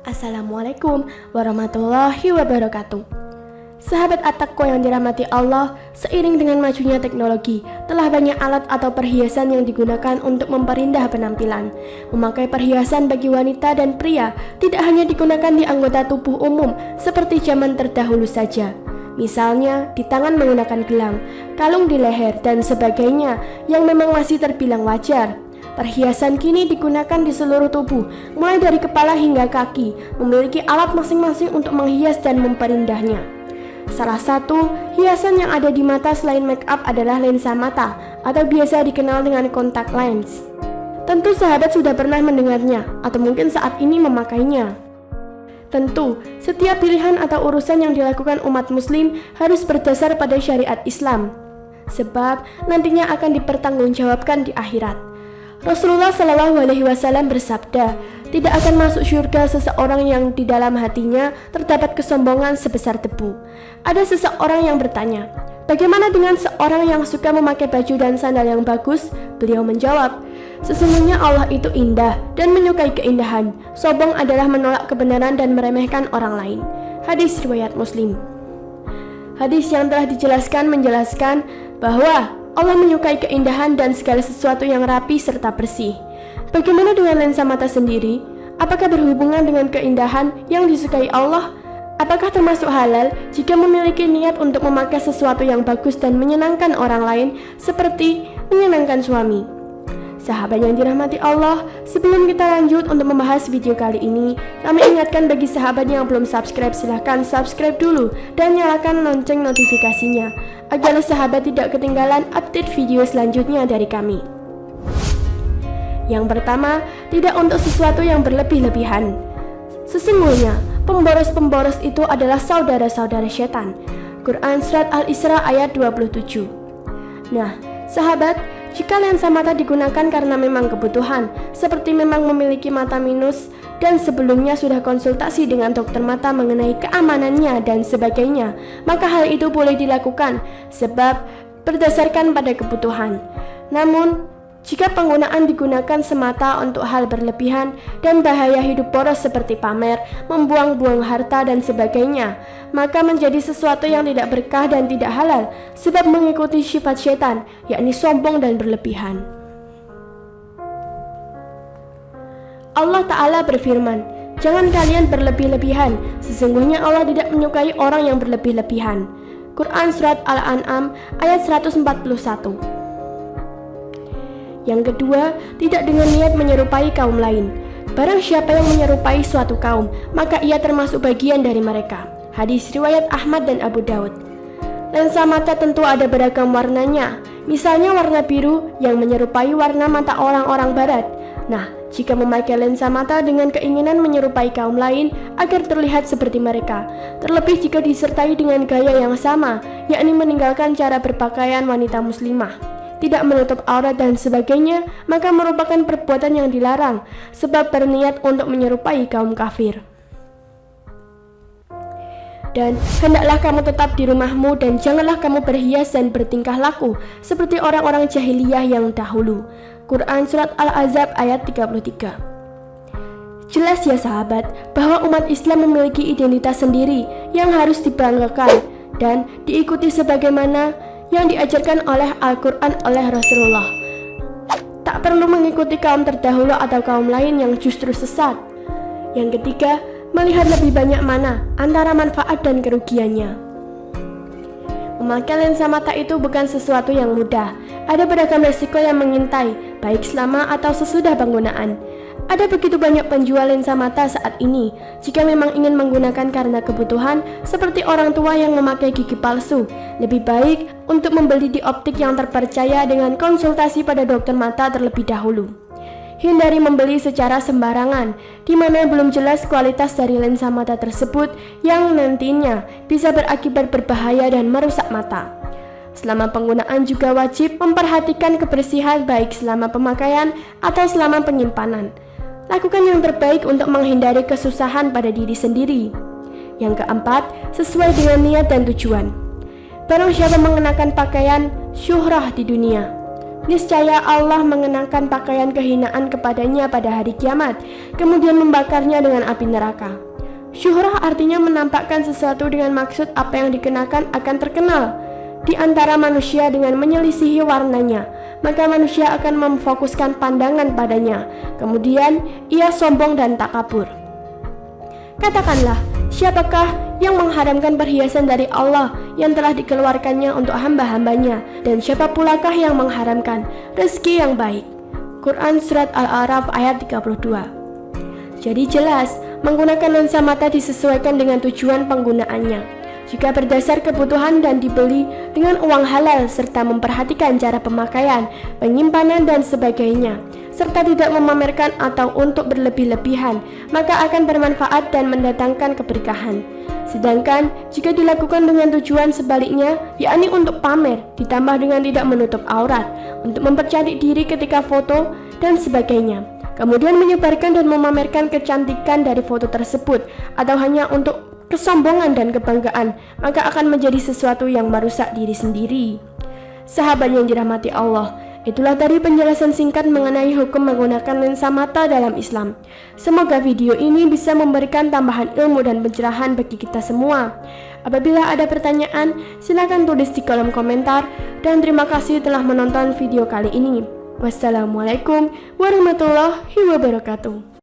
Assalamualaikum warahmatullahi wabarakatuh. Sahabat At-Taqwa yang dirahmati Allah, seiring dengan majunya teknologi, telah banyak alat atau perhiasan yang digunakan untuk memperindah penampilan. Memakai perhiasan bagi wanita dan pria tidak hanya digunakan di anggota tubuh umum seperti zaman terdahulu saja. Misalnya, di tangan menggunakan gelang, kalung di leher, dan sebagainya yang memang masih terbilang wajar. Perhiasan kini digunakan di seluruh tubuh, mulai dari kepala hingga kaki, memiliki alat masing-masing untuk menghias dan memperindahnya. Salah satu hiasan yang ada di mata selain make up adalah lensa mata, atau biasa dikenal dengan contact lens. Tentu sahabat sudah pernah mendengarnya, atau mungkin saat ini memakainya. Tentu, setiap pilihan atau urusan yang dilakukan umat muslim harus berdasar pada syariat Islam, sebab nantinya akan dipertanggungjawabkan di akhirat. Rasulullah SAW bersabda, tidak akan masuk surga seseorang yang di dalam hatinya terdapat kesombongan sebesar debu. Ada seseorang yang bertanya, bagaimana dengan seorang yang suka memakai baju dan sandal yang bagus? Beliau menjawab, sesungguhnya Allah itu indah dan menyukai keindahan. Sombong adalah menolak kebenaran dan meremehkan orang lain. Hadis riwayat Muslim. Hadis yang telah dijelaskan menjelaskan bahwa Allah menyukai keindahan dan segala sesuatu yang rapi serta bersih. Bagaimana dengan lensa mata sendiri? Apakah berhubungan dengan keindahan yang disukai Allah? Apakah termasuk halal jika memiliki niat untuk memakai sesuatu yang bagus dan menyenangkan orang lain seperti menyenangkan suami? Sahabat yang dirahmati Allah, sebelum kita lanjut untuk membahas video kali ini, kami ingatkan bagi sahabat yang belum subscribe, silahkan subscribe dulu dan nyalakan lonceng notifikasinya agar sahabat tidak ketinggalan update video selanjutnya dari kami. Yang pertama, tidak untuk sesuatu yang berlebih-lebihan. Sesungguhnya, pemboros-pemboros itu adalah saudara-saudara setan. Quran Surat Al-Isra ayat 27. Nah, sahabat, jika lensa mata digunakan karena memang kebutuhan, seperti memang memiliki mata minus dan sebelumnya sudah konsultasi dengan dokter mata mengenai keamanannya dan sebagainya, maka hal itu boleh dilakukan sebab berdasarkan pada kebutuhan. Namun, jika penggunaan digunakan semata untuk hal berlebihan dan bahaya hidup boros seperti pamer, membuang-buang harta dan sebagainya, maka menjadi sesuatu yang tidak berkah dan tidak halal sebab mengikuti sifat setan, yakni sombong dan berlebihan. Allah Ta'ala berfirman, jangan kalian berlebih-lebihan, sesungguhnya Allah tidak menyukai orang yang berlebih-lebihan. Quran Surat Al-An'am ayat 141. Yang kedua, tidak dengan niat menyerupai kaum lain. Barang siapa yang menyerupai suatu kaum, maka ia termasuk bagian dari mereka. Hadis riwayat Ahmad dan Abu Daud. Lensa mata tentu ada beragam warnanya. Misalnya warna biru yang menyerupai warna mata orang-orang barat. Nah, jika memakai lensa mata dengan keinginan menyerupai kaum lain agar terlihat seperti mereka, terlebih jika disertai dengan gaya yang sama, yakni meninggalkan cara berpakaian wanita muslimah, tidak menutup aurat dan sebagainya, maka merupakan perbuatan yang dilarang sebab berniat untuk menyerupai kaum kafir. Dan hendaklah kamu tetap di rumahmu dan janganlah kamu berhias dan bertingkah laku seperti orang-orang jahiliyah yang dahulu. Quran Surat Al-Ahzab ayat 33. Jelas ya sahabat, bahwa umat Islam memiliki identitas sendiri yang harus dibanggakan dan diikuti sebagaimana yang diajarkan oleh Al-Quran oleh Rasulullah. Tak perlu mengikuti kaum terdahulu atau kaum lain yang justru sesat. Yang ketiga, melihat lebih banyak mana antara manfaat dan kerugiannya. Memakai lensa mata itu bukan sesuatu yang mudah. Ada beragam resiko yang mengintai, baik selama atau sesudah penggunaan. Ada begitu banyak penjual lensa mata saat ini. Jika memang ingin menggunakan karena kebutuhan, seperti orang tua yang memakai gigi palsu, lebih baik untuk membeli di optik yang terpercaya dengan konsultasi pada dokter mata terlebih dahulu. Hindari membeli secara sembarangan, di mana belum jelas kualitas dari lensa mata tersebut yang nantinya bisa berakibat berbahaya dan merusak mata. Selama penggunaan juga wajib memperhatikan kebersihan baik selama pemakaian atau selama penyimpanan. Lakukan yang terbaik untuk menghindari kesusahan pada diri sendiri. Yang keempat, sesuai dengan niat dan tujuan. Barang siapa mengenakan pakaian syuhrah di dunia, Niscaya Allah mengenakan pakaian kehinaan kepadanya pada hari kiamat, kemudian membakarnya dengan api neraka. Syuhrah artinya menampakkan sesuatu dengan maksud apa yang dikenakan akan terkenal di antara manusia dengan menyelisihi warnanya, maka manusia akan memfokuskan pandangan padanya. Kemudian ia sombong dan takabur. Katakanlah, siapakah yang mengharamkan perhiasan dari Allah yang telah dikeluarkannya untuk hamba-hambanya, dan siapa pulakah yang mengharamkan rezeki yang baik? Quran Surat Al-A'raf ayat 32. Jadi jelas, menggunakan lensa mata disesuaikan dengan tujuan penggunaannya. Jika berdasar kebutuhan dan dibeli dengan uang halal serta memperhatikan cara pemakaian, penyimpanan dan sebagainya, serta tidak memamerkan atau untuk berlebih-lebihan, maka akan bermanfaat dan mendatangkan keberkahan. Sedangkan jika dilakukan dengan tujuan sebaliknya, yakni untuk pamer, ditambah dengan tidak menutup aurat, untuk mempercantik diri ketika foto dan sebagainya, kemudian menyebarkan dan memamerkan kecantikan dari foto tersebut, atau hanya untuk kesombongan dan kebanggaan, maka akan menjadi sesuatu yang merusak diri sendiri. Sahabat yang dirahmati Allah, itulah tadi penjelasan singkat mengenai hukum menggunakan lensa mata dalam Islam. Semoga video ini bisa memberikan tambahan ilmu dan pencerahan bagi kita semua. Apabila ada pertanyaan, silakan tulis di kolom komentar, dan terima kasih telah menonton video kali ini. Wassalamualaikum warahmatullahi wabarakatuh.